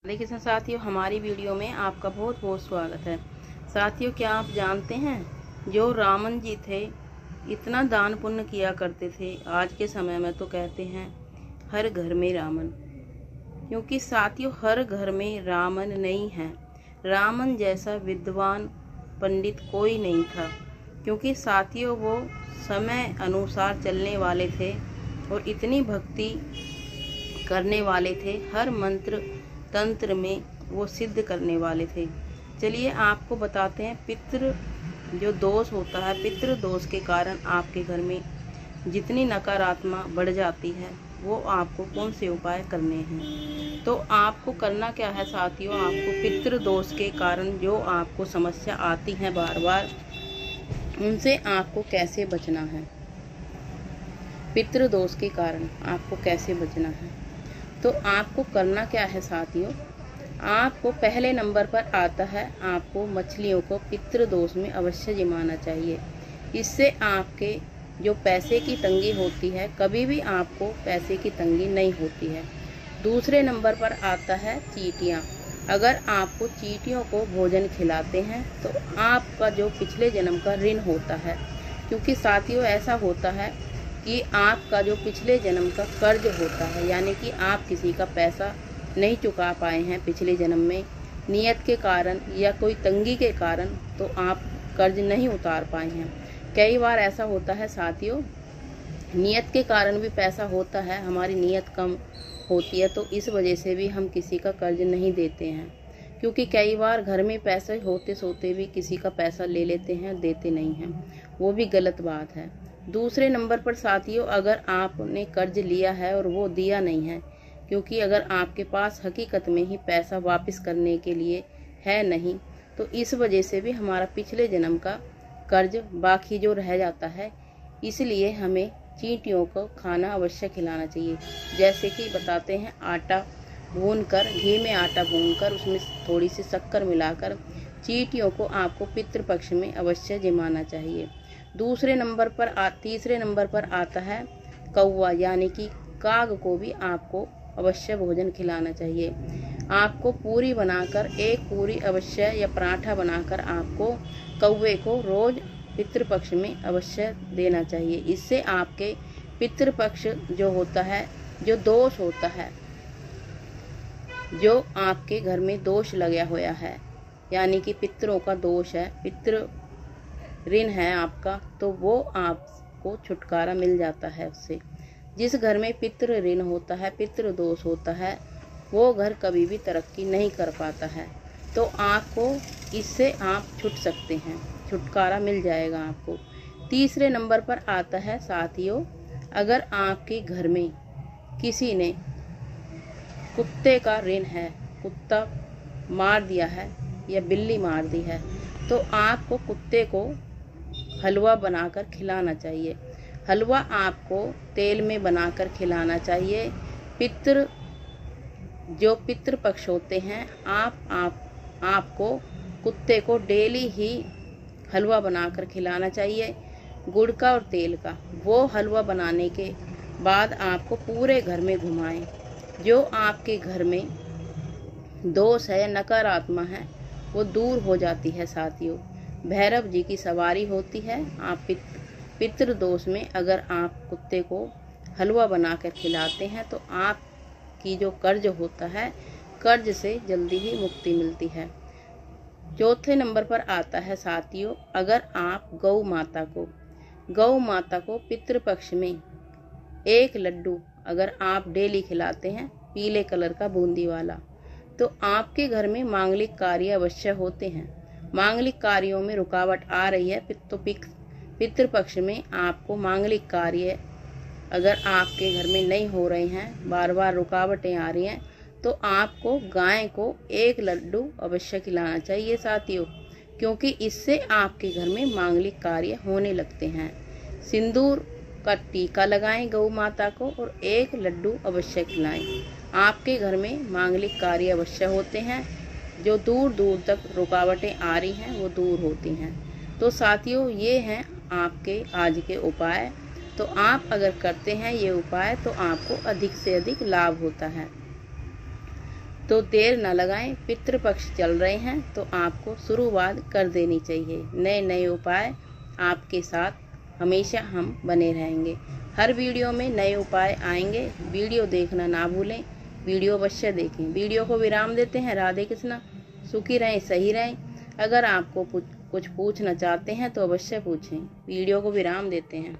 राधे कृष्ण साथियों, हमारी वीडियो में आपका बहुत बहुत स्वागत है। साथियों, क्या आप जानते हैं जो रामन जी थे इतना दान पुण्य किया करते थे, आज के समय में तो कहते हैं हर घर में रामन। क्योंकि साथियों हर घर में रामन नहीं है। रामन जैसा विद्वान पंडित कोई नहीं था। क्योंकि साथियों वो समय अनुसार चलने वाले थे और इतनी भक्ति करने वाले थे, हर मंत्र तंत्र में वो सिद्ध करने वाले थे। चलिए आपको बताते हैं पितृ जो दोष होता है, पितृ दोष के कारण आपके घर में जितनी नकारात्मक बढ़ जाती है वो आपको कौन से उपाय करने हैं। तो आपको करना क्या है साथियों, आपको पितृ दोष के कारण जो आपको समस्या आती है बार बार, उनसे आपको कैसे बचना है। पितृ दोष के कारण आपको कैसे बचना है, तो आपको करना क्या है साथियों, आपको पहले नंबर पर आता है आपको मछलियों को पितृ दोष में अवश्य जिमाना चाहिए। इससे आपके जो पैसे की तंगी होती है, कभी भी आपको पैसे की तंगी नहीं होती है। दूसरे नंबर पर आता है चींटियाँ। अगर आपको चींटियों को भोजन खिलाते हैं तो आपका जो पिछले जन्म का ऋण होता है, क्योंकि साथियों ऐसा होता है कि आपका जो पिछले जन्म का कर्ज होता है, यानी कि आप किसी का पैसा नहीं चुका पाए हैं पिछले जन्म में नियत के कारण या कोई तंगी के कारण, तो आप कर्ज नहीं उतार पाए हैं। कई बार ऐसा होता है साथियों, नियत के कारण भी पैसा होता है, हमारी नियत कम होती है, तो इस वजह से भी हम किसी का कर्ज नहीं देते हैं। क्योंकि कई बार घर में पैसे होते सोते भी किसी का पैसा ले लेते हैं, देते नहीं हैं, वो भी गलत बात है। दूसरे नंबर पर साथियों, अगर आपने कर्ज लिया है और वो दिया नहीं है, क्योंकि अगर आपके पास हकीकत में ही पैसा वापस करने के लिए है नहीं, तो इस वजह से भी हमारा पिछले जन्म का कर्ज बाकी जो रह जाता है। इसलिए हमें चींटियों को खाना अवश्य खिलाना चाहिए। जैसे कि बताते हैं, आटा भूनकर, घी में आटा भूनकर उसमें थोड़ी सी शक्कर मिलाकर चींटियों को आपको पितृपक्ष में अवश्य जिमाना चाहिए। तीसरे नंबर पर आता है कौवा, यानी कि काग को भी आपको अवश्य भोजन खिलाना चाहिए। आपको पूरी बनाकर, एक पूरी अवश्य या पराठा बनाकर आपको कौवे को रोज पितृपक्ष में अवश्य देना चाहिए। इससे आपके पितृपक्ष जो होता है, जो दोष होता है, जो आपके घर में दोष लगा हुआ है, यानी कि पितरों का दोष है, पितृ ऋण है आपका, तो वो आपको छुटकारा मिल जाता है उससे। जिस घर में पितृ ऋण होता है, पितृ दोष होता है, वो घर कभी भी तरक्की नहीं कर पाता है। तो आपको इससे आप छूट सकते हैं, छुटकारा मिल जाएगा आपको। तीसरे नंबर पर आता है साथियों, अगर आपके घर में किसी ने कुत्ते का ऋण है, कुत्ता मार दिया है या बिल्ली मार दी है, तो आपको कुत्ते को हलवा बनाकर खिलाना चाहिए। हलवा आपको तेल में बनाकर खिलाना चाहिए। जो पितृ पक्ष होते हैं, आपको कुत्ते को डेली ही हलवा बनाकर खिलाना चाहिए, गुड़ का और तेल का। वो हलवा बनाने के बाद आपको पूरे घर में घुमाएं। जो आपके घर में दोष है, नकारात्मक है, वो दूर हो जाती है साथियों। भैरव जी की सवारी होती है। आप पितृ दोष में अगर आप कुत्ते को हलवा बनाकर खिलाते हैं तो आपकी जो कर्ज होता है, कर्ज से जल्दी ही मुक्ति मिलती है। चौथे नंबर पर आता है साथियों, अगर आप गौ माता को पितृपक्ष में एक लड्डू अगर आप डेली खिलाते हैं, पीले कलर का बूंदी वाला, तो आपके घर में मांगलिक कार्य अवश्य होते हैं। मांगलिक कार्यों में रुकावट आ रही है तो पितृपक्ष में आपको मांगलिक कार्य अगर आपके घर में नहीं हो रहे हैं, बार बार रुकावटें आ रही हैं, तो आपको गाय को एक लड्डू अवश्य खिलाना चाहिए साथियों। क्योंकि इससे आपके घर में मांगलिक कार्य होने लगते हैं। सिंदूर का टीका लगाएं गौ माता को और एक लड्डू अवश्य खिलाएं। आपके घर में मांगलिक कार्य अवश्य होते हैं। जो दूर दूर तक रुकावटें आ रही हैं वो दूर होती हैं। तो साथियों ये हैं आपके आज के उपाय। तो आप अगर करते हैं ये उपाय तो आपको अधिक से अधिक लाभ होता है। तो देर न लगाएं, पितृपक्ष चल रहे हैं तो आपको शुरुआत कर देनी चाहिए। नए नए उपाय आपके साथ हमेशा हम बने रहेंगे। हर वीडियो में नए उपाय आएंगे, वीडियो देखना ना भूलें। वीडियो अवश्य देखें। वीडियो को विराम देते हैं। राधे कृष्णा। सुखी रहें, सही रहें। अगर आपको कुछ पूछना चाहते हैं तो अवश्य पूछें। वीडियो को विराम देते हैं।